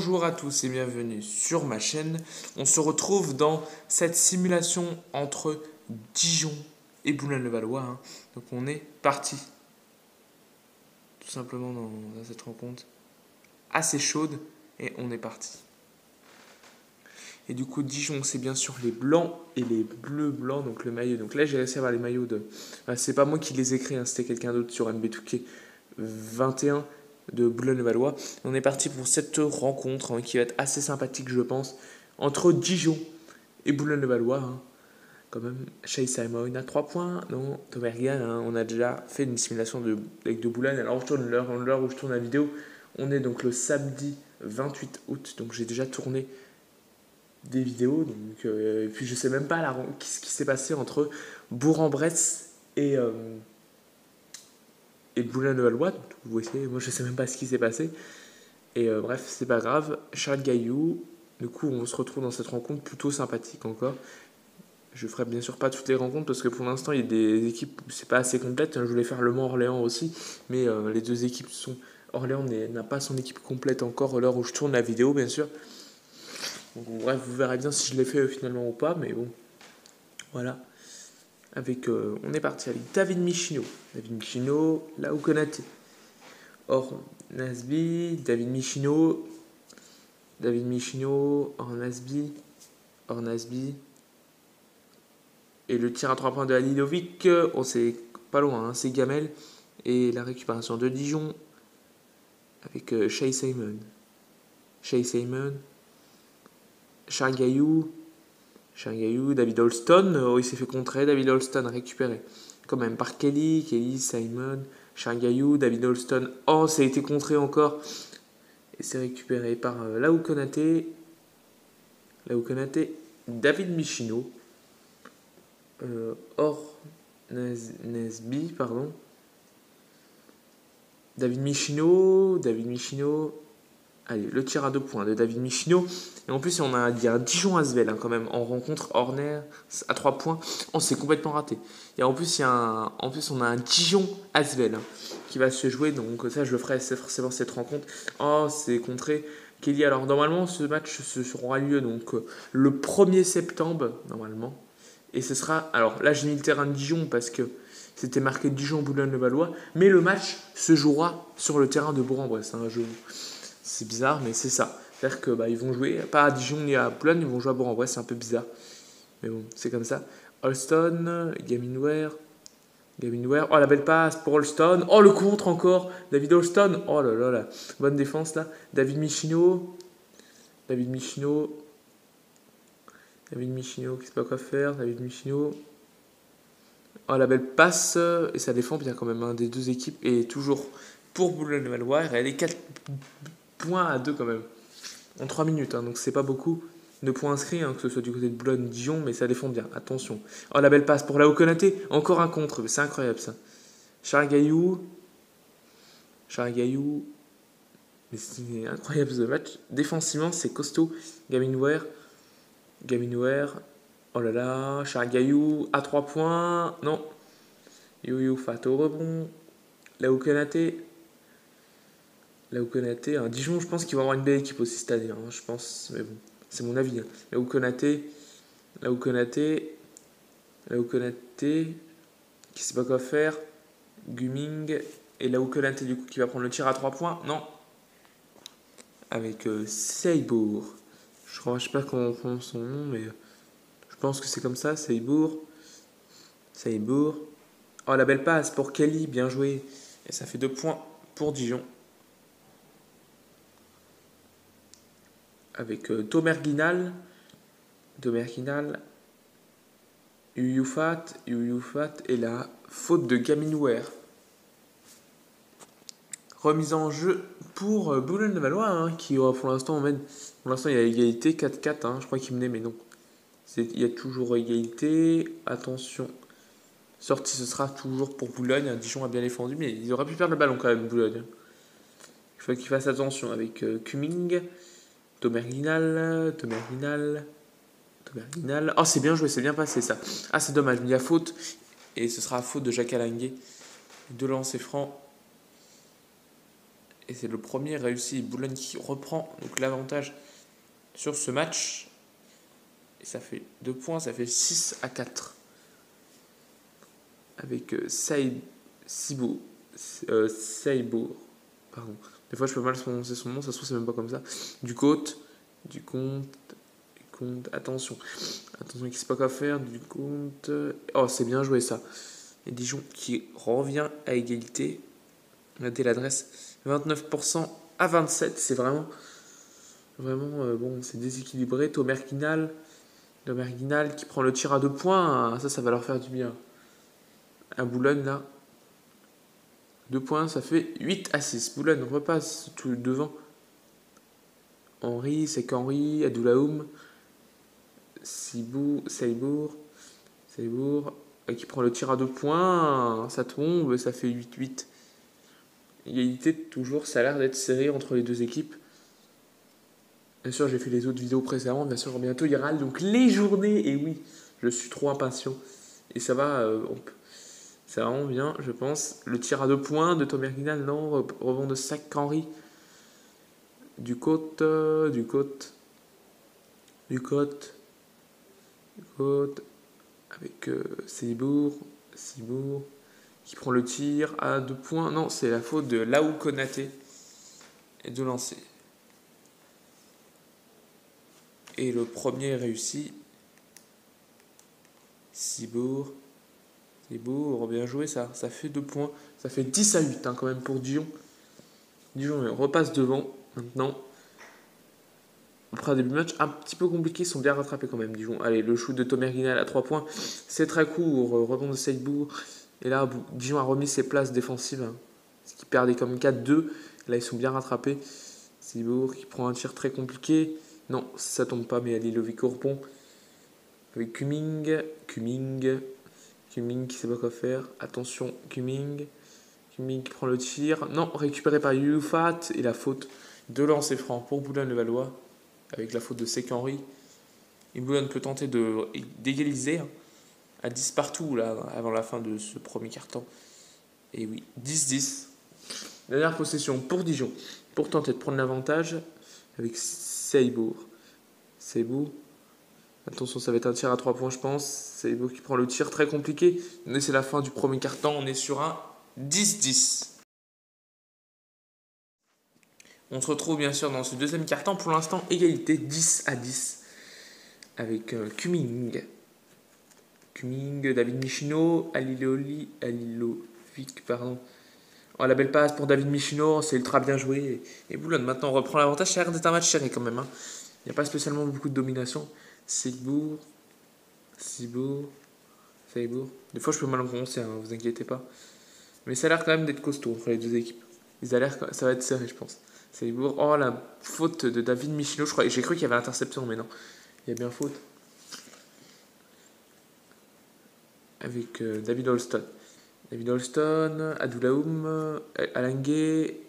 Bonjour à tous et bienvenue sur ma chaîne. On se retrouve dans cette simulation entre Dijon et Boulogne-le-Valois, hein. Donc on est parti. Tout simplement dans cette rencontre assez chaude et on est parti. Et du coup Dijon c'est bien sûr les blancs et les bleus blancs, donc le maillot. Donc là j'ai réussi à avoir les maillots de... c'est pas moi qui les ai créés, hein, c'était quelqu'un d'autre sur MB2K 21 de Boulogne-le-Valois. On est parti pour cette rencontre, hein, qui va être assez sympathique je pense, entre Dijon et Boulogne-le-Valois, hein. Quand même, Shay Simon a 3 points, non, Tomergan, hein, on a déjà fait une simulation avec de Boulogne. Alors je tourne l'heure où je tourne la vidéo, on est donc le samedi 28 août, donc j'ai déjà tourné des vidéos, donc, et puis je sais même pas ce qui s'est passé entre Bourg-en-Bresse et Boulogne-le-Valois. Vous voyez, moi je sais même pas ce qui s'est passé. Et bref, c'est pas grave. Charles Gaillou, du coup, on se retrouve dans cette rencontre plutôt sympathique encore. Je ferai bien sûr pas toutes les rencontres parce que pour l'instant, il y a des équipes où c'est pas assez complète. Je voulais faire Le Mans-Orléans aussi, mais les deux équipes sont. Orléans n'a pas son équipe complète encore à l'heure où je tourne la vidéo, bien sûr. Donc, bref, vous verrez bien si je l'ai fait finalement ou pas, mais bon, voilà. On est parti avec David Michino. David Michino, Lau Konaté. Or Nasby, David Michino, Or Nasby. Et le tir à 3 points de Halilovic, on sait pas loin, hein, c'est Gamel. Et la récupération de Dijon avec Shay Simon. Charles Gaillou, David Holston, il s'est fait contrer, David Holston a récupéré quand même par Kelly, Simon, Charles Gaillou, David Holston, ça a été contré encore, et c'est récupéré par Lau Konaté, David Michino, Nesby, pardon, David Michino, allez, le tir à 2 points de David Michino. Et en plus, il y a un Dijon-Asvel, hein, quand même, en rencontre. Horner à 3 points. C'est complètement raté. Et en plus, on a un Dijon-Asvel, hein, qui va se jouer. Donc ça, je le ferai forcément cette rencontre. C'est contré Kelly. Alors normalement, ce match aura lieu donc, le 1er septembre, normalement. Et ce sera... Alors là, j'ai mis le terrain de Dijon parce que c'était marqué Dijon-Boulogne-le-Valois. Mais le match se jouera sur le terrain de Bourg-en-Bresse, hein. C'est bizarre, mais c'est ça. C'est-à-dire qu'ils vont jouer, pas à Dijon ni à Boulogne, ils vont jouer à Bourg-en-Bresse, c'est un peu bizarre. Mais bon, c'est comme ça. Holston, Gaminware. La belle passe pour Holston. Le contre encore. David Holston. Oh là là là. Bonne défense là. David Michino, qui sait pas quoi faire. David Michino. La belle passe. Et ça défend bien quand même, hein, des deux équipes. Et toujours pour Boulogne-le-Valois. Elle est 4 points à 2 quand même. En 3 minutes, hein, donc c'est pas beaucoup de points inscrits, hein, que ce soit du côté de Boulogne-Dijon, mais ça défend bien, attention. La belle passe pour Lau Konaté, encore un contre, c'est incroyable ça. Charles Gaillou, mais c'est incroyable ce match. Défensivement, c'est costaud. Gaminware, oh là là, Charles Gaillou à 3 points, non. Youyou Fat au rebond, Lau Konaté, Dijon, je pense qu'ils vont avoir une belle équipe aussi cette année, hein, je pense, mais bon, c'est mon avis, hein. Lau Konaté, qui sait pas quoi faire, Guming, et Lau Konaté du coup qui va prendre le tir à 3 points, non, avec Seibourg, je sais pas comment on prononce son nom, mais je pense que c'est comme ça, Seibourg, la belle passe pour Kelly, bien joué, et ça fait 2 points pour Dijon. Avec Tomerginal, Youyou-Fat et la faute de Gaminware. Remise en jeu pour Boulogne-le-Valois, hein, qui pour l'instant il y a égalité 4-4, hein, je crois qu'il menait, mais non. Il y a toujours égalité. Attention. Sortie, ce sera toujours pour Boulogne. Dijon a bien défendu, mais il aurait pu perdre le ballon quand même, Boulogne. Il faut qu'il fasse attention avec Cumming. Tomerginal. C'est bien joué, c'est bien passé ça. C'est dommage, il y a faute. Et ce sera faute de Jacques Alinguet. 2 lancers francs. Et c'est le premier réussi. Boulogne qui reprend donc l'avantage sur ce match. Et ça fait 2 points, ça fait 6-4. Avec Saibour. Pardon. Des fois je peux mal prononcer son nom, ça se trouve c'est même pas comme ça. Du compte. Attention, il ne sait pas quoi faire. Du compte. Oh, c'est bien joué ça. Et Dijon qui revient à égalité. Notez l'adresse 29% à 27. C'est vraiment bon, c'est déséquilibré. Tomerguinal qui prend le tir à 2 points. Ça va leur faire du bien. À Boulogne là. 2 points, ça fait 8-6. Boulogne repasse tout devant. Henri, Adoulaoum, Saibour, qui prend le tir à 2 points. Ça tombe, ça fait 8-8. Égalité toujours, ça a l'air d'être serré entre les deux équipes. Bien sûr, j'ai fait les autres vidéos précédemment. Bien sûr, bientôt il y aura donc les journées. Et oui, je suis trop impatient. Et ça va, c'est vraiment bien, je pense. Le tir à 2 points de Tomerguinal, non. Rebond de Sac-Henri. Du côte. Avec Saibour. Qui prend le tir à 2 points. Non, c'est la faute de Laou Konaté. Et de lancer. Et le premier réussi. Saibour, bien joué ça. Ça fait 2 points. Ça fait 10-8 quand même pour Dijon. Dijon repasse devant maintenant. Après un début de match un petit peu compliqué, ils sont bien rattrapés quand même, Dijon. Allez, le shoot de Tomerguinal à 3 points. C'est très court. Rebond de Saibour. Et là, Dijon a remis ses places défensives. Ce qui perdait comme 4-2. Là, ils sont bien rattrapés. Saibour qui prend un tir très compliqué. Non, ça tombe pas, mais Alilovic au rebond. Avec Kuming qui sait pas quoi faire. Attention, Kuming qui prend le tir. Non, récupéré par Youfat. Et la faute de lancer franc pour Boulogne-le-Valois. Avec la faute de Sek-Henri. Et Boulogne peut tenter d'égaliser à 10 partout là, avant la fin de ce premier quart-temps. Et oui, 10-10. Dernière possession pour Dijon. Pour tenter de prendre l'avantage avec Saibour. Attention, ça va être un tir à 3 points, je pense. Saibour qui prend le tir, très compliqué. Mais c'est la fin du premier quart-temps. On est sur un 10-10. On se retrouve bien sûr dans ce deuxième quart-temps. Pour l'instant, égalité 10-10. Avec Kuming, David Michino, Alilovic, pardon. Oh, la belle passe pour David Michino, c'est ultra bien joué. Et Boulogne maintenant reprend l'avantage. Ça a l'air d'être un match serré quand même. Il n'y a pas spécialement beaucoup de domination. Saibour. Des fois, je peux mal en prononcer, vous inquiétez pas. Mais ça a l'air quand même d'être costaud entre les deux équipes. Ça va être serré, je pense. Saibour. Oh, la faute de David Michino. J'ai cru qu'il y avait l'interception, mais non. Il y a bien faute. Avec David Holston, Adoulaoum, Alangué,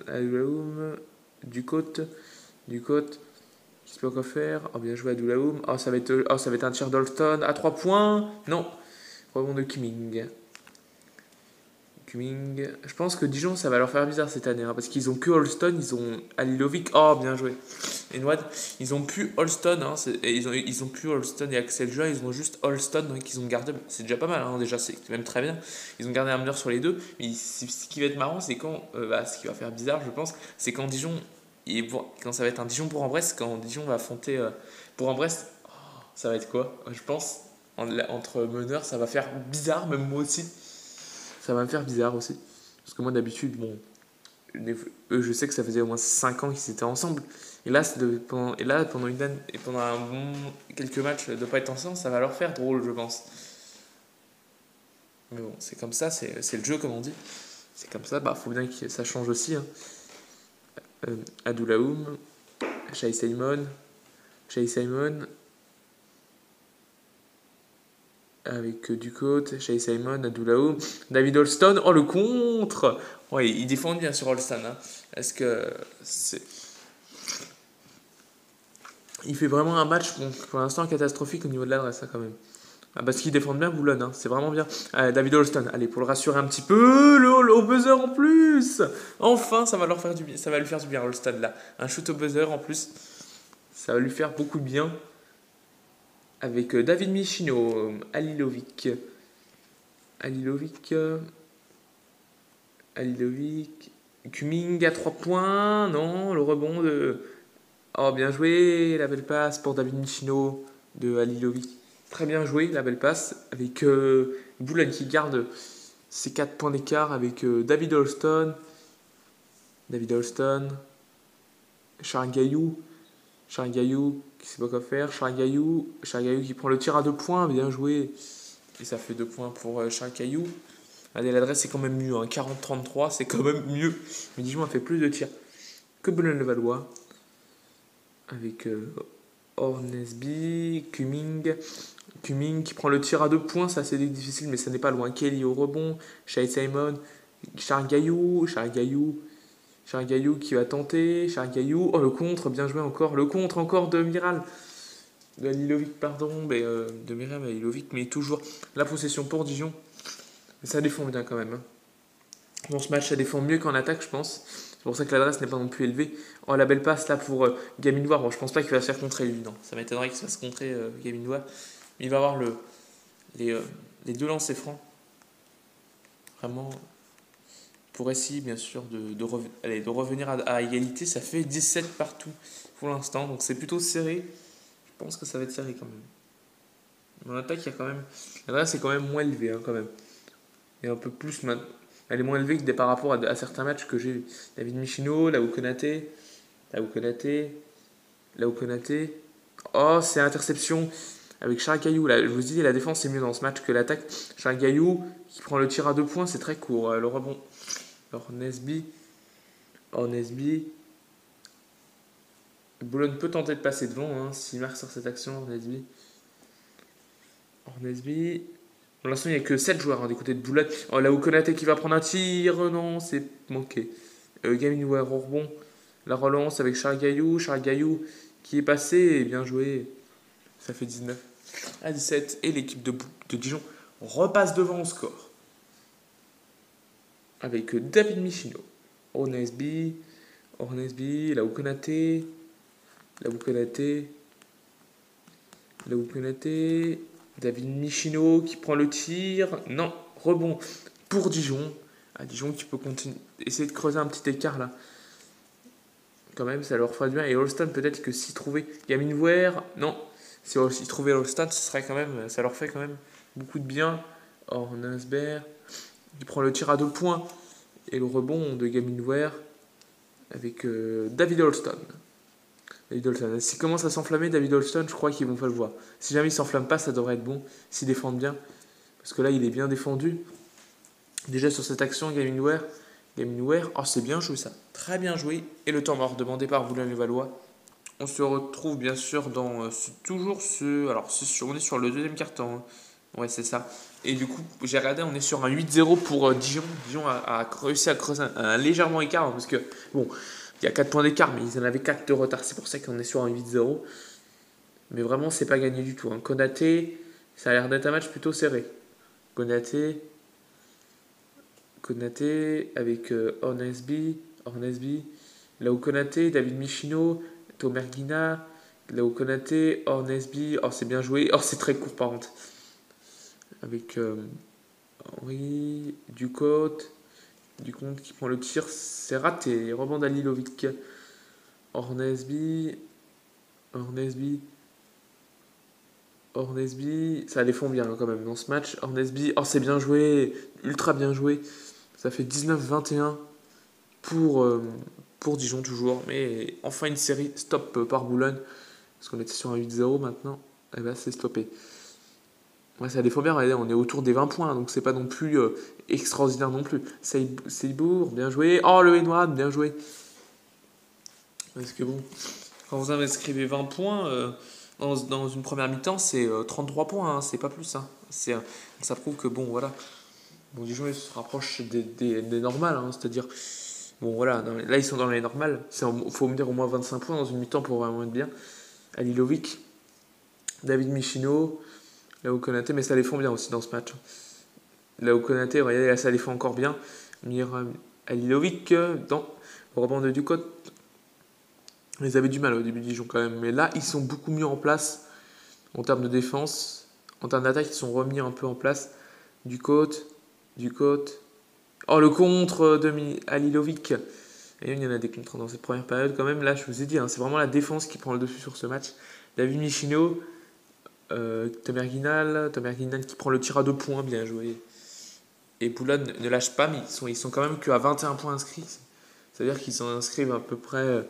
Adoulaoum, Ducote, qui sait pas quoi faire. Oh, bien joué Adoulaoum. Oh, ça va être un tir d'Holston à 3 points. Non. Rebond de Kuming. Je pense que Dijon, ça va leur faire bizarre cette année. Parce qu'ils ont que Holston, ils ont Alilovic. Oh, bien joué. Et Noad, ils ont plus Holston. Ils ont plus Holston et Axel Joa. Ils ont juste Holston qu'ils ont gardé. Bon, c'est déjà pas mal, déjà, c'est même très bien. Ils ont gardé un meneur sur les deux. Mais ce qui va être marrant, c'est quand. Ce qui va faire bizarre, je pense, c'est quand Dijon. Quand ça va être un Dijon Bourg-en-Bresse, quand Dijon va affronter Bourg-en-Bresse, ça va être quoi? Je pense, entre meneurs, ça va faire bizarre, même moi aussi. Ça va me faire bizarre aussi. Parce que moi, d'habitude, eux, je sais que ça faisait au moins 5 ans qu'ils étaient ensemble. Et là, pendant quelques matchs de ne pas être ensemble, ça va leur faire drôle, je pense. Mais bon, c'est comme ça, c'est le jeu, comme on dit. C'est comme ça, faut bien que ça change aussi. Adoulaoum, Shai Simon. Avec Ducote, Shai Simon, Adoulaoum, David Holston. Oh, le contre! Ouais, il défend bien sur Holston. Est-ce que c'est... Il fait vraiment un match pour l'instant catastrophique au niveau de l'adresse, quand même. Ah, parce qu'ils défendent bien Boulogne, hein, c'est vraiment bien. David Holston, allez, pour le rassurer un petit peu, au buzzer en plus. Enfin, ça va leur faire du bien, ça va lui faire du bien Holston là. Un shoot au buzzer en plus, ça va lui faire beaucoup de bien. Avec David Michino, Alilovic, Alilovic, Alilovic, Cumming à 3 points, non, le rebond de... Oh, bien joué, la belle passe pour David Michino de Alilovic. Très bien joué, la belle passe, avec Boulogne qui garde ses 4 points d'écart avec David Holston, Charles Gaillou, qui sait pas quoi faire, Charles Gaillou qui prend le tir à 2 points, bien joué. Et ça fait 2 points pour Charles Gaillou. Allez, l'adresse c'est quand même mieux, hein. 40-33, c'est quand même mieux. Mais Dijon a fait plus de tirs que Boulogne-le-Valois. Avec Hornesby, Cumming qui prend le tir à 2 points, c'est assez difficile, mais ça n'est pas loin. Kelly au rebond, Shai Simon, Charles Gaillou qui va tenter, Charles Gaillou, oh le contre, bien joué encore, le contre encore de Miral, de Lilovic, pardon, mais, de Miral à Lilovic, mais toujours la possession pour Dijon. Mais ça défend bien quand même. Hein. Dans ce match, ça défend mieux qu'en attaque, je pense. C'est pour ça que l'adresse n'est pas non plus élevée. Oh, la belle passe là pour Gamin Noir. Bon, je pense pas qu'il va se faire contrer lui, non. Ça m'étonnerait qu'il se fasse contrer Gamin Noir. Mais il va avoir les deux lancers francs. Vraiment, pour essayer bien sûr de revenir à égalité. Ça fait 17 partout pour l'instant. Donc c'est plutôt serré. Je pense que ça va être serré quand même. En attaque, il y a quand même. L'adresse est quand même moins élevée, hein, quand même. Et un peu plus maintenant. Elle est moins élevée que par rapport à certains matchs que j'ai eu. David Michino, Lao Konaté. Oh, c'est interception avec Charles Gaillou. Là, je vous dis, la défense est mieux dans ce match que l'attaque. Charles Gaillou qui prend le tir à 2 points, c'est très court. Le rebond. Hornesby. Boulogne peut tenter de passer devant hein, s'il marque sur cette action. Hornesby. Pour l'instant, il n'y a que 7 joueurs hein, du côté de Boulogne. Oh, là où Konaté qui va prendre un tir. Non, c'est manqué. Gamin au rebond. La relance avec Charles Gaillou qui est passé et bien joué. Ça fait 19-17. Et l'équipe de Dijon repasse devant au score. Avec David Michino. Hornesby. Là où Konaté. David Michino qui prend le tir. Non, rebond pour Dijon. Dijon qui peut essayer de creuser un petit écart là. Quand même, ça leur ferait du bien. Et Holston, peut-être que s'ils trouvaient Gaminware, non. S'ils trouvaient Holston, ça leur fait quand même beaucoup de bien. Hornesberg qui prend le tir à 2 points. Et le rebond de Gaminware avec David Holston. S'il commence à s'enflammer, David Holston, je crois qu'ils vont pas le voir. Si jamais il s'enflamme pas, ça devrait être bon. S'ils défendent bien. Parce que là, il est bien défendu. Déjà sur cette action, Gaminware. Oh, c'est bien joué ça. Très bien joué. Et le temps mort demandé par Boulogne-le-Valois. On se retrouve bien sûr dans toujours ce. Alors, on est sur le deuxième carton. Hein. Ouais, c'est ça. Et du coup, j'ai regardé, on est sur un 8-0 pour Dijon. Dijon a réussi à creuser un légèrement écart. Hein, parce que, bon, il y a 4 points d'écart, mais ils en avaient 4 de retard. C'est pour ça qu'on est sur un 8-0. Mais vraiment, c'est pas gagné du tout. Hein. Konaté, ça a l'air d'être un match plutôt serré. Konaté avec Hornesby, Lao Konaté, David Michino, Tomerguina, Lao Konaté, Hornesby, oh c'est bien joué, oh c'est très court par contre, avec Henri, Ducote qui prend le tir, c'est raté, rebond d'Alilovic, Hornesby, ça défend bien quand même dans ce match, Hornesby, oh c'est bien joué, ultra bien joué. Ça fait 19-21 pour Dijon toujours. Mais enfin une série stop par Boulogne. Parce qu'on était sur un 8-0 maintenant. Et bien c'est stoppé. Ouais, ça défend bien. Regardez, on est autour des 20 points. Donc c'est pas non plus extraordinaire non plus. Seybourg, bien joué. Oh le Edouard, bien joué. Parce que bon, quand vous inscrivez 20 points dans une première mi-temps, c'est 33 points. Hein, c'est pas plus. Hein. Ça prouve que bon, voilà. Bon, Dijon, ils se rapprochent des normales, hein, c'est-à-dire, bon voilà, là ils sont dans les normales, il faut me dire au moins 25 points dans une mi-temps pour vraiment être bien. Alilovic, David Michino, Là où Konaté, mais ça défend bien aussi dans ce match. Là où Konaté, regardez, là ça défend encore bien. Miram Halilovic dans le rebond de Ducote. Ils avaient du mal au début de Dijon quand même. Mais là, ils sont beaucoup mieux en place en termes de défense. En termes d'attaque, ils sont remis un peu en place. Ducote. Oh, le contre de Halilovic. Et il y en a des contres dans cette première période quand même. Là, je vous ai dit, hein, c'est vraiment la défense qui prend le dessus sur ce match. David Michino, Tomerguinal qui prend le tir à 2 points, bien joué. Et Boulogne ne lâche pas, mais ils sont quand même qu'à 21 points inscrits. C'est-à-dire qu'ils en inscrivent à peu près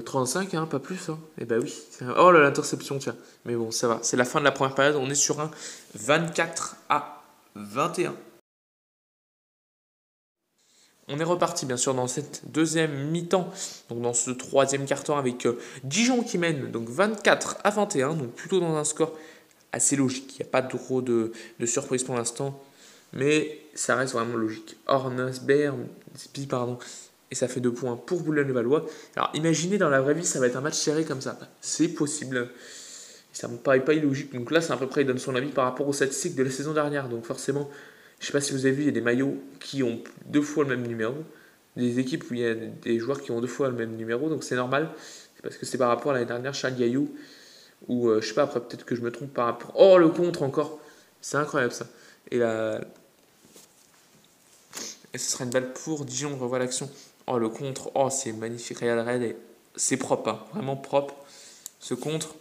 35, hein, pas plus. Hein. Et bah oui. Oh là, l'interception, tiens. Mais bon, ça va. C'est la fin de la première période. On est sur un 24-21. On est reparti bien sûr dans cette deuxième mi-temps, donc dans ce troisième quart-temps avec Dijon qui mène donc 24-21, donc plutôt dans un score assez logique. Il n'y a pas trop de surprise pour l'instant, mais ça reste vraiment logique. Ornesberg, pardon, et ça fait 2 points pour Boulogne-le-Valois. Alors imaginez dans la vraie vie, ça va être un match serré comme ça. C'est possible. Ça me paraît pas illogique. Donc là, c'est à peu près, il donne son avis par rapport aux statistiques de la saison dernière. Donc forcément, je ne sais pas si vous avez vu, il y a des maillots qui ont 2 fois le même numéro. Des équipes où il y a des joueurs qui ont 2 fois le même numéro. Donc c'est normal. C'est parce que c'est par rapport à l'année dernière, Charles Gaillou. Ou je sais pas, après peut-être que je me trompe par rapport. Oh, le contre encore. C'est incroyable ça. Et là. Et ce sera une balle pour Dijon. On revoit l'action. Oh, le contre. Oh, c'est magnifique. Real Red. Et c'est propre. Hein. Vraiment propre. Ce contre.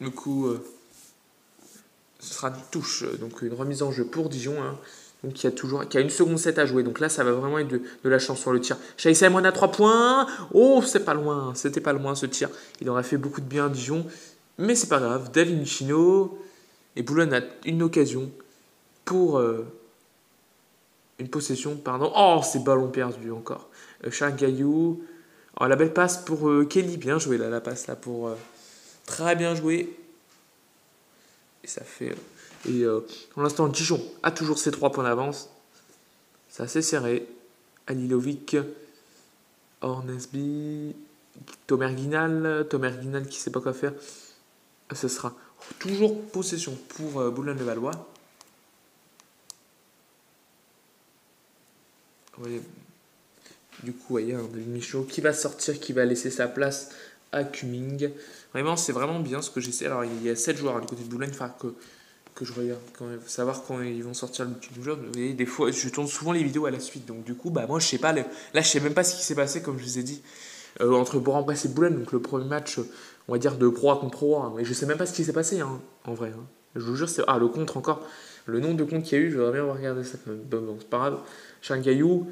Du coup, ce sera une touche, donc une remise en jeu pour Dijon. Hein. Donc il y a une seconde 7 à jouer. Donc là, ça va vraiment être de la chance sur le tir. Shai Simon à 3 points. Oh, c'est pas loin. C'était pas loin ce tir. Il aurait fait beaucoup de bien à Dijon. Mais c'est pas grave. David Michino. Et Boulogne a une occasion pour une possession. Pardon. Oh, c'est ballon perdu encore. Charles Gaillou. Oh, la belle passe pour Kelly. Bien joué là, la passe là pour. Très bien joué. Et ça fait. Pour l'instant, Dijon a toujours ses 3 points d'avance. C'est assez serré. Halilovic, Ornesby, Tomerguinal qui sait pas quoi faire. Ce sera toujours possession pour Boulogne-le-Valois. Ouais. Du coup, voyez, un David Michaud qui va sortir, qui va laisser sa place à Cumming. Vraiment, c'est vraiment bien ce que j'essaie. Alors, il y a 7 joueurs du côté de Boulogne, il faudra que je regarde quand même, savoir quand ils vont sortir le petit joueur. Vous voyez, des fois, je tourne souvent les vidéos à la suite. Donc, du coup, bah, moi, je sais pas. Là, je sais même pas ce qui s'est passé, comme je vous ai dit, entre Bourg-en-Bresse et Boulogne. Donc, le premier match, on va dire, de Pro A contre Pro A. Mais je sais même pas ce qui s'est passé, hein, en vrai. Hein. Je vous jure, c'est. Ah, le contre encore. Le nombre de comptes qu'il y a eu, je voudrais bien regarder ça quand même. Bon, c'est pas grave. Chargaillou.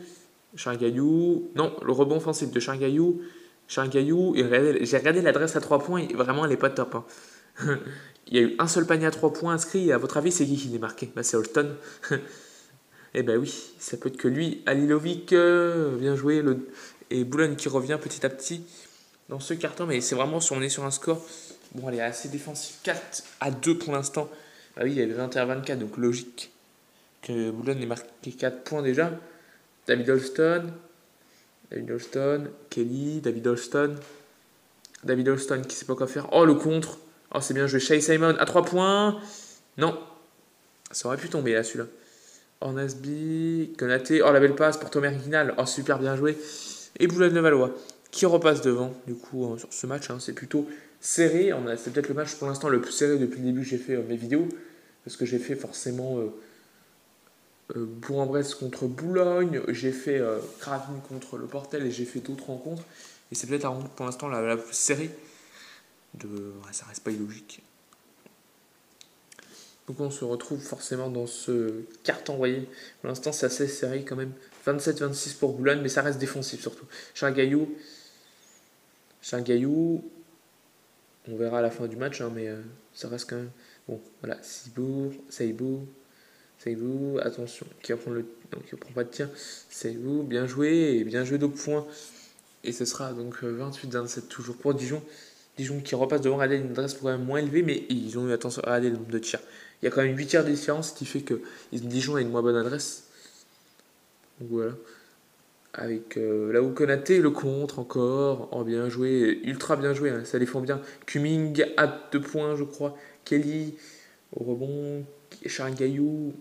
Non, le rebond offensif de Chargaillou. J'ai regardé l'adresse à 3 points. Et vraiment, elle est pas top. Hein. Il y a eu un seul panier à 3 points inscrit. Et à votre avis, c'est qui l'a marqué? Bah, c'est Holton. Eh ben oui, ça peut être que lui. Halilovic, bien joué. Et Boulogne qui revient petit à petit dans ce carton. Mais c'est vraiment, si on est sur un score, bon, elle est assez défensif. 4-2 pour l'instant. Bah oui, il y avait 21-24, donc logique que Boulogne ait marqué 4 points déjà. David Holston, Kelly, David Holston qui sait pas quoi faire. Oh, le contre. Oh, c'est bien joué. Shai Simon à 3 points. Non. Ça aurait pu tomber là, celui-là. Ornesby, Konaté. Oh, la belle passe pour Thomas Guinal. Oh, super bien joué. Et Boulogne-le-Valois qui repasse devant. Du coup, sur ce match, hein, c'est plutôt serré. C'est peut-être le match pour l'instant le plus serré depuis le début que j'ai fait mes vidéos. Parce que j'ai fait forcément Bourg-en-Bresse contre Boulogne. J'ai fait Cravin contre le Portel et j'ai fait d'autres rencontres. Et c'est peut-être la rencontre pour l'instant la plus serrée. Ça reste pas illogique. Donc on se retrouve forcément dans ce carton, vous voyez. Pour l'instant, c'est assez serré quand même. 27-26 pour Boulogne, mais ça reste défensif surtout. Charles Gaillou, on verra à la fin du match, hein, mais ça reste quand même... Bon, voilà, Saibou, attention, qui prend pas de tir. Saibou, bien joué, et bien joué d'au point. Et ce sera donc 28-27 toujours pour Dijon. Dijon qui repasse devant Adèle, une adresse quand même moins élevée, mais ils ont eu attention à Adèle le nombre de tirs. Il y a quand même 8 tirs de différence, ce qui fait que Dijon a une moins bonne adresse. Donc voilà. Avec là où Konaté, le contre encore. Oh, bien joué, ultra bien joué, hein, ça défend bien. Cumming à 2 points, je crois. Kelly au rebond. Charles Gaillou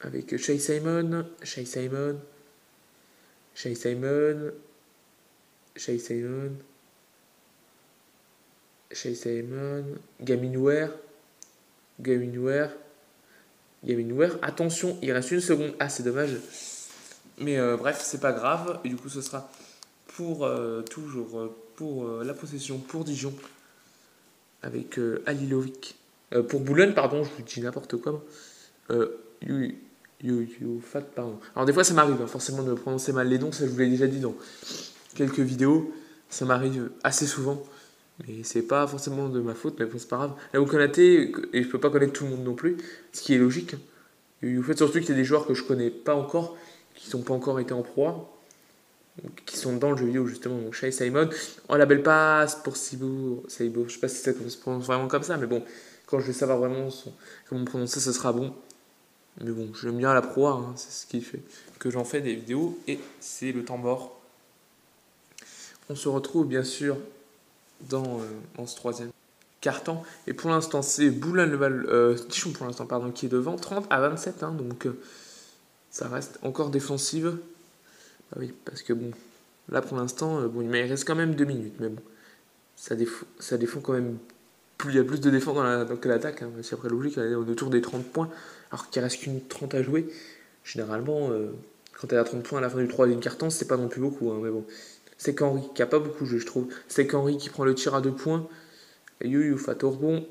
avec Shea Simon. Gamin Ware. Attention, il reste une seconde. Ah, c'est dommage. Mais bref, c'est pas grave. Et du coup, ce sera pour la possession pour Dijon avec Alilovic. Pour Boulogne, pardon, je vous dis n'importe quoi. Euh, Fat, pardon. Alors des fois ça m'arrive forcément de prononcer mal les noms, ça je vous l'ai déjà dit dans quelques vidéos. Ça m'arrive assez souvent. Mais c'est pas forcément de ma faute, mais bon, c'est pas grave. Là, vous connaissez, et je peux pas connaître tout le monde non plus, ce qui est logique. Vous faites surtout qu'il y a des joueurs que je connais pas encore, qui sont pas encore été en proie, qui sont dans le jeu vidéo justement. Donc Shea Simon, la belle passe pour Saibo, je sais pas si ça se prononce vraiment comme ça, mais bon, quand je vais savoir vraiment comment prononcer, ce sera bon. Mais bon, j'aime bien la proie, hein, c'est ce qui fait que j'en fais des vidéos, et c'est le temps mort. On se retrouve bien sûr dans ce troisième carton. Et pour l'instant, c'est Dijon pour l'instant, pardon, qui est devant, 30-27. Hein, donc, ça reste encore défensive. Bah oui, parce que bon, là pour l'instant, il reste quand même 2 minutes. Mais bon, ça défend quand même. Il y a plus de défense que l'attaque. Hein, c'est après logique, elle est autour des 30 points. Alors qu'il reste qu'une 30 à jouer. Généralement, quand elle a 30 points à la fin du troisième carton, c'est pas non plus beaucoup. Hein, mais bon. C'est qu'Henri qui a pas beaucoup joué, je trouve. C'est qu'Henri qui prend le tir à 2 points. Et Fat au rebond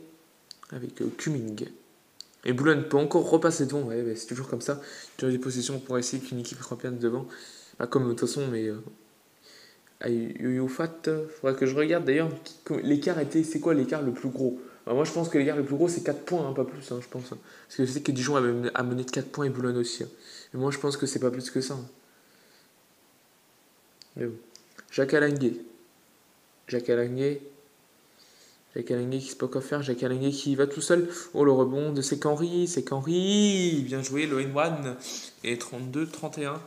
avec Cumming. Et Boulogne peut encore repasser devant. Ouais, c'est toujours comme ça. Tu as des possessions pour essayer qu'une équipe revienne devant. Bah, comme de toute façon, mais. Fat, faudrait que je regarde d'ailleurs. L'écart c'est quoi l'écart le plus gros? Moi je pense que l'écart le plus gros c'est 4 points, hein, pas plus, hein, je pense. Hein. Parce que je sais que Dijon a mené de 4 points et Boulogne aussi. Hein. Mais moi je pense que c'est pas plus que ça. Hein. Mais bon. Jacques Alanguet qui sait pas quoi faire. Jacques Alanguet qui va tout seul. Oh, le rebond de C'est qu'Henri. Bien joué, le N1. Et 32-31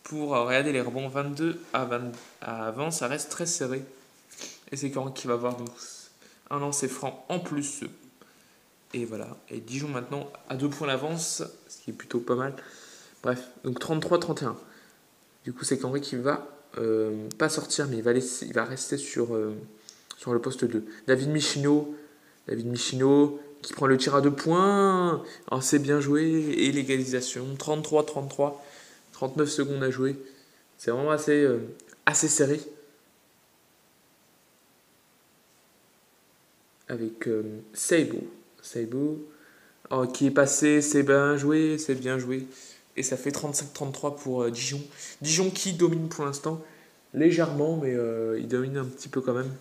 pour regarder les rebonds 22 à 20. Ça reste très serré. Et c'est qu'Henri qui va avoir donc un lancer franc en plus. Et voilà. Et Dijon maintenant à 2 points d'avance, ce qui est plutôt pas mal. Bref, donc 33-31. Du coup, c'est qu'Henri qui va pas sortir, mais il va rester sur le poste 2. David Michino qui prend le tir à 2 points. Oh, c'est bien joué. Et l'égalisation. 33-33. 39 secondes à jouer. C'est vraiment assez serré. Avec Saibo, qui est passé, c'est bien joué. Et ça fait 35-33 pour Dijon. Dijon qui domine pour l'instant, légèrement, mais il domine un petit peu quand même.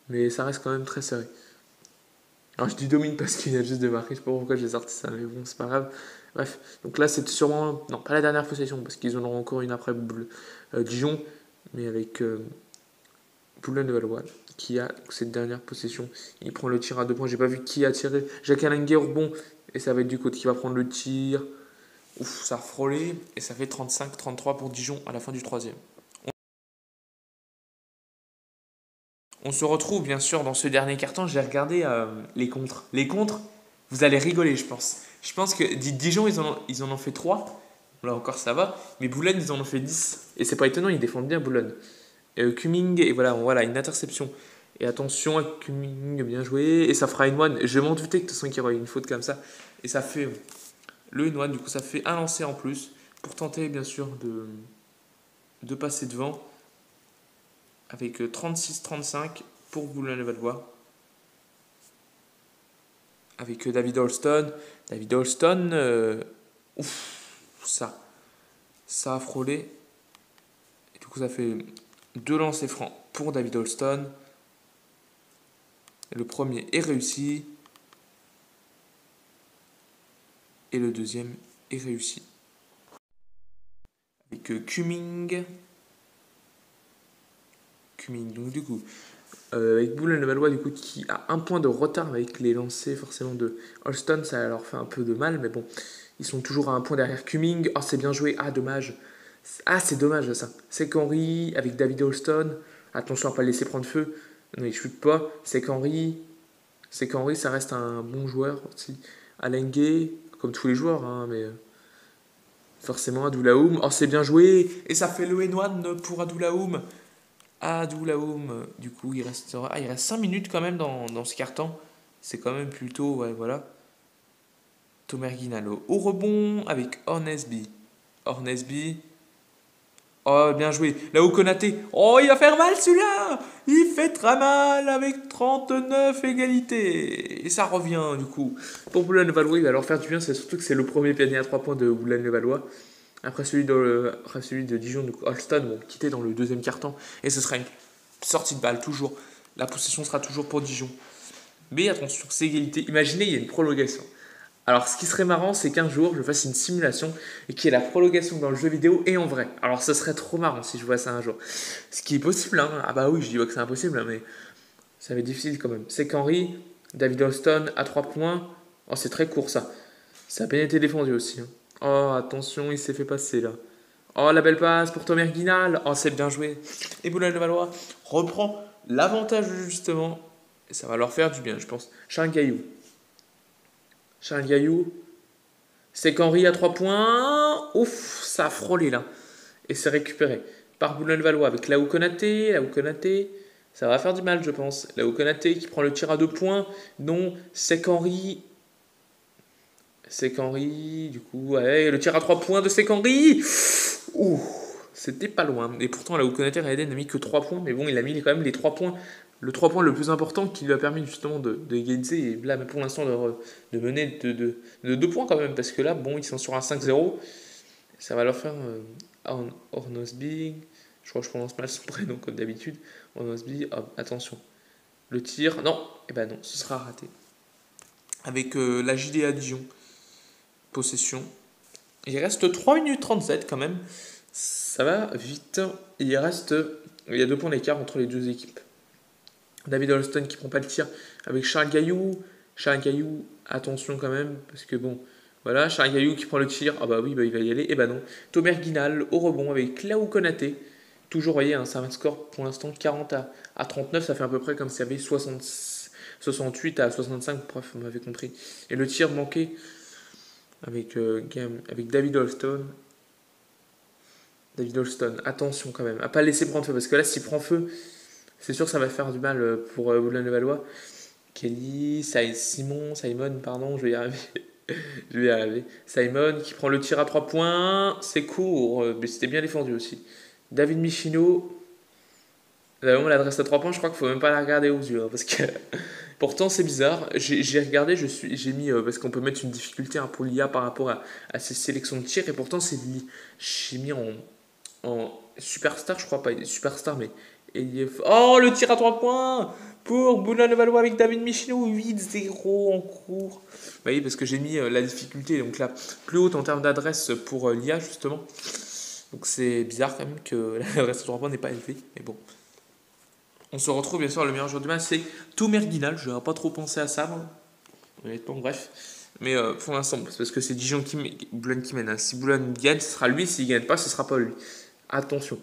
Mais ça reste quand même très serré. Alors je dis domine parce qu'il y a juste de marquer, je sais pas pourquoi j'ai sorti ça, mais bon, c'est pas grave. Bref, donc là c'est sûrement, non pas la dernière possession, parce qu'ils en auront encore une après Dijon, mais avec Boulogne-Valois qui a cette dernière possession. Il prend le tir à 2 points, j'ai pas vu qui a tiré. Jacques Alanguet au rebond, et ça va être du côté qui va prendre le tir. Ouf, ça a frôlé, et ça fait 35-33 pour Dijon à la fin du troisième. On se retrouve bien sûr dans ce dernier carton. J'ai regardé les contres. Les contres, vous allez rigoler, je pense. Je pense que Dijon, ils en ont fait 3. Là encore, ça va. Mais Boulogne, ils en ont fait 10. Et c'est pas étonnant, ils défendent bien Boulogne. Cumming, et voilà, une interception. Et attention à Cumming, bien joué. Et ça fera une one. Je m'en doutais que de toute façon qu'il y aurait une faute comme ça. Et ça fait le une one. Du coup, ça fait un lancer en plus. Pour tenter, bien sûr, de passer devant. Avec 36-35 pour Boulogne-Valois. Avec David Holston. Ça a frôlé. Et du coup, ça fait 2 lancers francs pour David Holston. Le premier est réussi. Et le deuxième est réussi. Avec Cumming, donc du coup, avec Boulogne-Valois, du coup, qui a un point de retard avec les lancers forcément de Holston, ça leur fait un peu de mal, mais bon, ils sont toujours à un point derrière Cumming. Oh, c'est bien joué, dommage. C'est dommage ça. C'est qu'Henri avec David Holston, attention à ne pas le laisser prendre feu. Non, il chute pas. C'est qu'Henri, ça reste un bon joueur aussi. Alain Gay, comme tous les joueurs, hein, mais forcément Adoulaoum. Oh, c'est bien joué. Et ça fait le N1 pour Adoulaoum. Adoulaoum, du coup, il reste 5 minutes quand même dans ce carton. C'est quand même plutôt, ouais, voilà. Tomerguinalo au rebond avec Hornesby. Hornesby. Oh, bien joué. Là où Konaté. Oh, il va faire mal celui-là. Il fait très mal avec 39 égalités. Et ça revient du coup. Pour Boulogne-le-Valois, il va leur faire du bien. C'est surtout que c'est le premier panier à 3 points de Boulogne-le-Valois. Après celui de Dijon, donc Holston, vont quitter dans le deuxième quart-temps. Et ce sera une sortie de balle, toujours. La possession sera toujours pour Dijon. Mais attention, c'est égalité. Imaginez, il y a une prolongation. Alors, ce qui serait marrant, c'est qu'un jour, je fasse une simulation et qu'il y ait la prolongation dans le jeu vidéo et en vrai. Alors, ce serait trop marrant si je vois ça un jour. Ce qui est possible, hein. Ah bah oui, je dis pas que c'est impossible, hein, mais ça va être difficile quand même. C'est qu'Henry, David Austin à 3 points. Oh, c'est très court ça. Ça a bien été défendu aussi, hein. Oh, attention, il s'est fait passer là. Oh, la belle passe pour Thomas Guinal. Oh, c'est bien joué. Et Boulogne-le-Valois reprend l'avantage justement. Et ça va leur faire du bien, je pense. Charles Gaillou. Charles Gaillou. C'est qu'Henri a 3 points. Ouf, ça a frôlé là. Et c'est récupéré par Boulogne-le-Valois avec Laou Konaté. Laou Konaté. Ça va faire du mal, je pense. Laou Konaté qui prend le tir à 2 points. Non, c'est qu'Henri. C'est qu'Henri. Du coup, ouais, le tir à 3 points de C'est qu'Henri. Ouh, c'était pas loin. Et pourtant, Laou Konaté n'a mis que 3 points. Mais bon, il a mis quand même les 3 points. Le 3 points le plus important qui lui a permis justement de égaliser et là mais pour l'instant de mener de 2 points quand même parce que là bon ils sont sur un 5-0 ça va leur faire Hornosby, je crois que je prononce mal son prénom comme d'habitude. Hornosby, attention le tir, non, et ben non, ce sera raté avec la JDA Dijon possession. Il reste 3 minutes 37 quand même, ça va vite. Il y a 2 points d'écart entre les deux équipes. David Holston qui prend pas le tir avec Charles Gaillou. Charles Gaillou, attention quand même, parce que bon, voilà, Charles Gaillou qui prend le tir. Ah bah oui, bah il va y aller. Et bah non. Thomas Guinal au rebond avec Laou Konaté. Toujours, vous voyez, hein, ça va score pour l'instant 40 à 39. Ça fait à peu près comme s'il y avait 68 à 65. Bref, vous m'avez compris. Et le tir manqué avec David Holston. David Holston, attention quand même, à pas laisser prendre feu, parce que là, s'il prend feu, c'est sûr que ça va faire du mal pour Boulogne-le-Valois. Simon, pardon, je vais y arriver. Je vais y arriver. Simon qui prend le tir à 3 points. C'est court, mais c'était bien défendu aussi. David Michino. Vraiment, l'adresse à 3 points, je crois qu'il faut même pas la regarder aux yeux. Hein, parce que pourtant, c'est bizarre. J'ai regardé, j'ai mis. Parce qu'on peut mettre une difficulté hein, pour l'IA par rapport à ses sélections de tir. Et pourtant, j'ai mis en superstar, je crois pas. Superstar, mais. Oh, le tir à 3 points pour Boulogne-le-Valois avec David Michino, 8-0 en cours. Bah oui, parce que j'ai mis la difficulté, donc là, plus haute en termes d'adresse pour l'IA, justement. Donc c'est bizarre quand même que l'adresse à 3 points n'est pas élevée, mais bon. On se retrouve bien sûr, le meilleur joueur du match, c'est Tomerguinal. Je n'aurais pas trop pensé à ça, moi. Honnêtement, bref. Mais pour l'instant, parce que c'est Boulogne qui mène. Hein. Si Boulogne gagne, ce sera lui. S'il ne gagne pas, ce ne sera pas lui. Attention.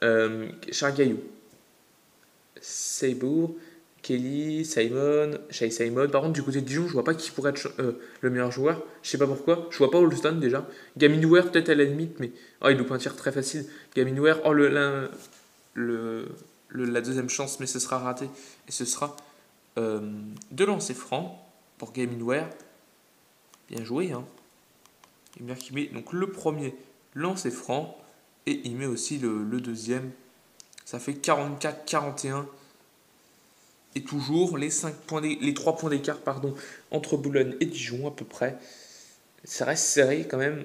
Charles Gaillou. Seybour, Kelly, Shai Simon. Par contre, du côté de Dijon, je vois pas qui pourrait être le meilleur joueur. Je sais pas pourquoi. Je vois pas Holston déjà. Gaminouer, peut-être à la limite, mais. Oh, il loupe un tir très facile. Gaminouer, oh, la deuxième chance, mais ce sera raté. Et ce sera de lancer franc pour Gaminouer. Bien joué, hein. Qui met donc le premier lancer franc. Et il met aussi le deuxième. Ça fait 44-41. Et toujours les 3 points d'écart entre Boulogne et Dijon à peu près. Ça reste serré quand même.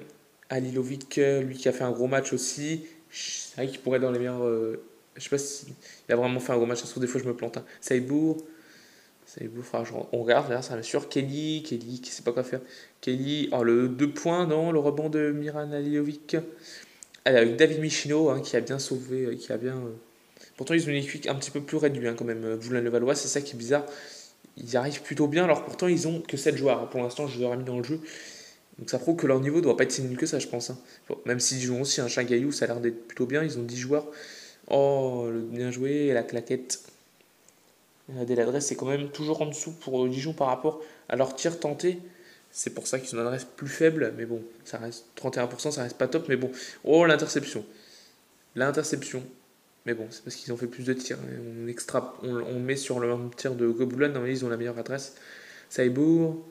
Alilovic, lui qui a fait un gros match aussi. C'est vrai qu'il pourrait être dans les meilleurs. Je sais pas s'il a vraiment fait un gros match. Parce que des fois je me plante. Hein. Saïbour, on regarde, là, ça m'assure. Kelly qui sait pas quoi faire. Kelly, le 2 points, non, le rebond de Miran Alilovic. Avec David Michino qui a bien sauvé, qui a bien. Pourtant, ils ont une équipe un petit peu plus réduite quand même. Boulogne-le-Valois, c'est ça qui est bizarre. Ils arrivent plutôt bien, alors pourtant, ils ont que 7 joueurs. Pour l'instant, je les ai mis dans le jeu. Donc ça prouve que leur niveau doit pas être si nul que ça, je pense. Hein. Bon, même s'ils jouent aussi un Chagaillou, ça a l'air d'être plutôt bien. Ils ont 10 joueurs. Oh, bien joué, la claquette. Regardez, l'adresse est quand même toujours en dessous pour Dijon par rapport à leur tir tenté. C'est pour ça qu'ils ont une adresse plus faible, mais bon, ça reste 31%, ça reste pas top, mais bon. Oh, l'interception. L'interception. Mais bon, c'est parce qu'ils ont fait plus de tirs. On met sur le même tir de Gobelin, normalement ils ont la meilleure adresse. Saibour.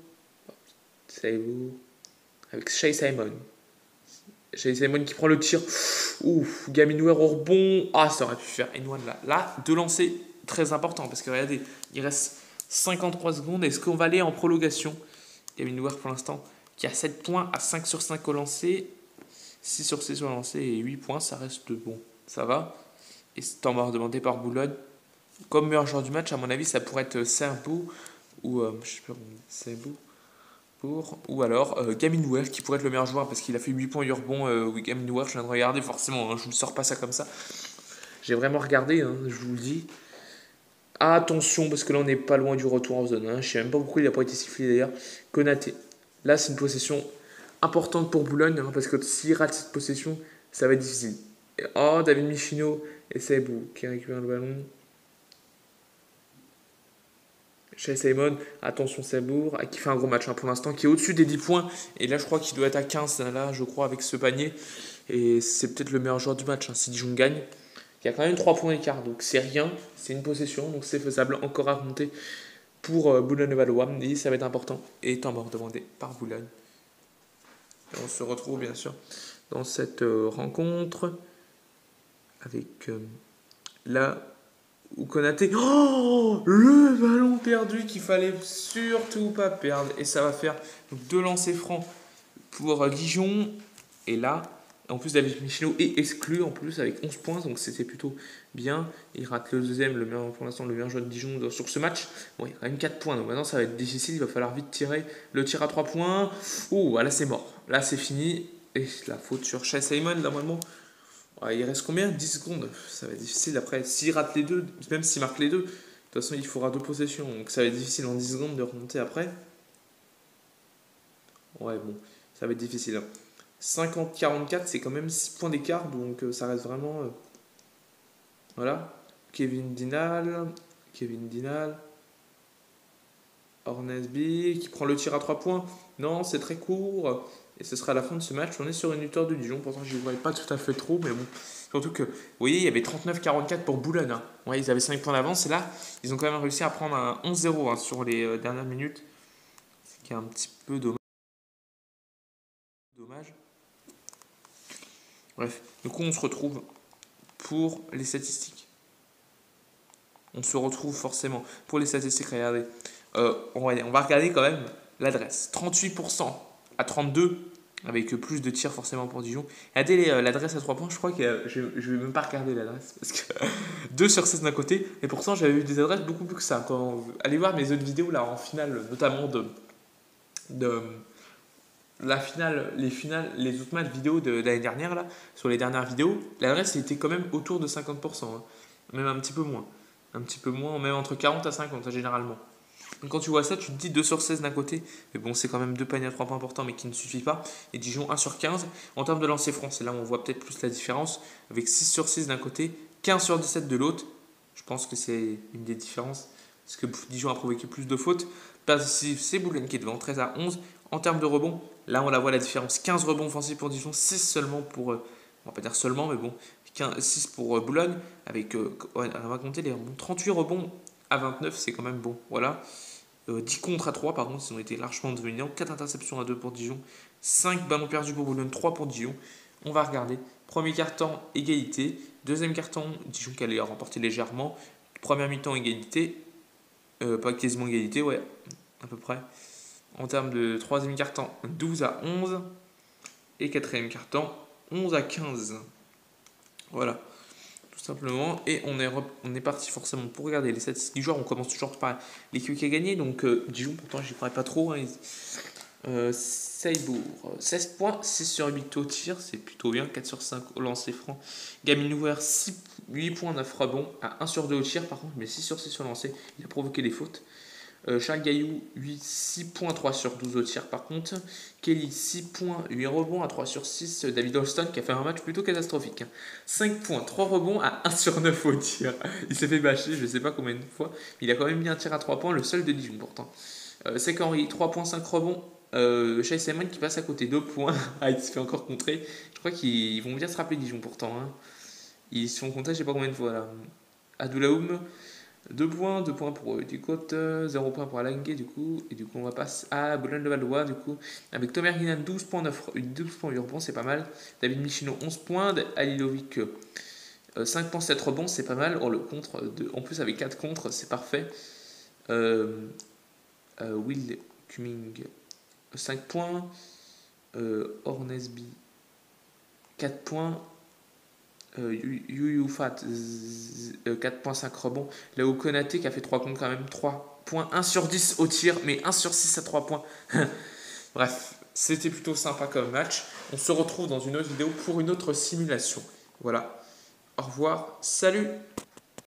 Saibour. Avec Shay Simon. Shay Simon qui prend le tir. Ouf, Gaminouer au rebond. Ah, ça aurait pu faire N1 là. Là, deux lancers très importants parce que regardez, il reste 53 secondes. Est-ce qu'on va aller en prolongation? Gaminouer pour l'instant qui a 7 points à 5 sur 5 au lancer. 6 sur 6 au lancer et 8 points, ça reste bon. Ça va. Et c'est temps mort demandé par Boulogne. Comme meilleur joueur du match, à mon avis, ça pourrait être Serbo ou je sais pas, Serbo ou alors Gaminouer qui pourrait être le meilleur joueur parce qu'il a fait 8 points rebond. Gaminouer, je viens de regarder forcément, hein, je ne sors pas ça comme ça. J'ai vraiment regardé, hein, je vous le dis. Attention parce que là on n'est pas loin du retour en zone. Hein. Je sais même pas pourquoi il n'a pas été sifflé d'ailleurs. Konaté. Là c'est une possession importante pour Boulogne hein, parce que s'il rate cette possession, ça va être difficile. Oh, David Michino et Saibou qui récupère le ballon. Chez Simon, attention Sabour, qui fait un gros match hein, pour l'instant, qui est au-dessus des 10 points. Et là, je crois qu'il doit être à 15, là, je crois, avec ce panier. Et c'est peut-être le meilleur joueur du match. Hein, si Dijon gagne, il y a quand même 3 points d'écart. Donc c'est rien, c'est une possession. Donc c'est faisable encore à remonter pour Boulogne-Valois. Et ça va être important. Et temps mort demandé par Boulogne. Et on se retrouve bien sûr dans cette rencontre avec là. Ou Konaté. Oh, le ballon perdu qu'il fallait surtout pas perdre. Et ça va faire donc, 2 lancers francs pour Dijon. Et là, en plus, David Michino est exclu en plus avec 11 points. Donc c'était plutôt bien. Il rate le deuxième, pour l'instant, le meilleur joueur de Dijon sur ce match. Bon, il y a quand même 4 points. Donc maintenant, ça va être difficile. Il va falloir vite tirer le tir à 3 points. Oh, là, c'est mort. Là, c'est fini. Et la faute sur Shai Simon, normalement. Ouais, il reste combien? 10 secondes. Ça va être difficile après. S'il rate les deux, même s'il marque les deux, de toute façon, il faudra 2 possessions. Donc ça va être difficile en 10 secondes de remonter après. Ouais, bon, ça va être difficile. Hein. 50-44, c'est quand même 6 points d'écart. Donc ça reste vraiment. Voilà. Kevin Dinal. Hornesby qui prend le tir à 3 points. Non, c'est très court. Et ce sera la fin de ce match. On est sur une victoire de Dijon. Pourtant, je ne voyais pas tout à fait trop. Mais bon. Surtout que, vous voyez, il y avait 39-44 pour Boulogne. Hein. Ouais, ils avaient 5 points d'avance. Et là, ils ont quand même réussi à prendre un 11-0 hein, sur les dernières minutes. Ce qui est un petit peu dommage. Bref. Du coup, on se retrouve pour les statistiques. On se retrouve forcément pour les statistiques. Regardez. On va regarder quand même l'adresse. 38% à 32 avec plus de tirs forcément pour Dijon. Regardez l'adresse à 3 points, je crois que je ne vais même pas regarder l'adresse parce que 2 sur 16 d'un côté. Et pourtant, j'avais eu des adresses beaucoup plus que ça. Allez voir mes autres vidéos là en finale, notamment de la finale, les autres matchs vidéo de l'année dernière là, sur les dernières vidéos, l'adresse était quand même autour de 50%, hein. Même un petit peu moins. Un petit peu moins, même entre 40 à 50 généralement. Donc quand tu vois ça, tu te dis 2 sur 16 d'un côté, mais bon, c'est quand même 2 paniers à 3 points importants, mais qui ne suffit pas. Et Dijon 1 sur 15. En termes de lancer franc, c'est là où on voit peut-être plus la différence, avec 6 sur 6 d'un côté, 15 sur 17 de l'autre. Je pense que c'est une des différences, parce que Dijon a provoqué plus de fautes. C'est Boulogne qui est devant, 13 à 11. En termes de rebonds, là on la voit la différence, 15 rebonds offensifs pour Dijon, 6 seulement pour, on va pas dire seulement, mais bon, 6 pour Boulogne, avec, on va compter les rebonds, 38 rebonds à 29, c'est quand même bon, voilà. 10 contre à 3, par contre, ils ont été largement dominants. 4 interceptions à 2 pour Dijon. 5 ballons perdus pour Boulogne, 3 pour Dijon. On va regarder. Premier quart-temps, égalité. Deuxième quart-temps, Dijon qui allait remporter légèrement. Première mi-temps, égalité. Pas quasiment égalité, ouais, à peu près. En termes de troisième quart-temps, 12 à 11. Et quatrième quart-temps, 11 à 15. Voilà. Simplement, et on est parti forcément pour regarder les statistiques du joueur. On commence toujours par l'équipe qui a gagné, donc Dijon, pourtant j'y croyais pas trop, hein. Saibour, 16 points, 6 sur 8 au tir, c'est plutôt bien, 4 sur 5 au lancer franc. Gaminouer, 8 points, 9 rebonds, à 1 sur 2 au tir par contre, mais 6 sur 6 au lancer, il a provoqué des fautes. Charles Gaillou, 6.3 sur 12 au tir par contre. Kelly, 6 points, 8 rebonds à 3 sur 6. David Holston qui a fait un match plutôt catastrophique. 5 points, 3 rebonds à 1 sur 9 au tir. Il s'est fait bâcher, je ne sais pas combien de fois. Mais il a quand même mis un tir à 3 points, le seul de Dijon pourtant. Sek Henry, 3.5 rebonds. Chase Simon qui passe à côté, 2 points. Ah, il se fait encore contrer. Je crois qu'ils vont bien se rappeler Dijon pourtant. Hein. Ils se font contrer, je ne sais pas combien de fois là. Adoulaoum, 2 points, 2 points pour Ducote, 0 points pour Alanguet du coup. Et du coup, on va passer à Boulogne-le-Valois du coup. Avec Tomer Guinan, 12.8 rebonds, c'est pas mal. David Michino, 11 points. Alilovic, 5 points, 7 rebonds, c'est pas mal. Or, le contre, en plus avec 4 contre, c'est parfait. Will Cumming, 5 points. Ornesby, 4 points. Fat, 4.5 rebonds. Léo Konaté qui a fait 3 comptes quand même. 3 points, 1 sur 10 au tir, mais 1 sur 6 à 3 points. Bref, c'était plutôt sympa comme match. On se retrouve dans une autre vidéo pour une autre simulation. Voilà. Au revoir. Salut!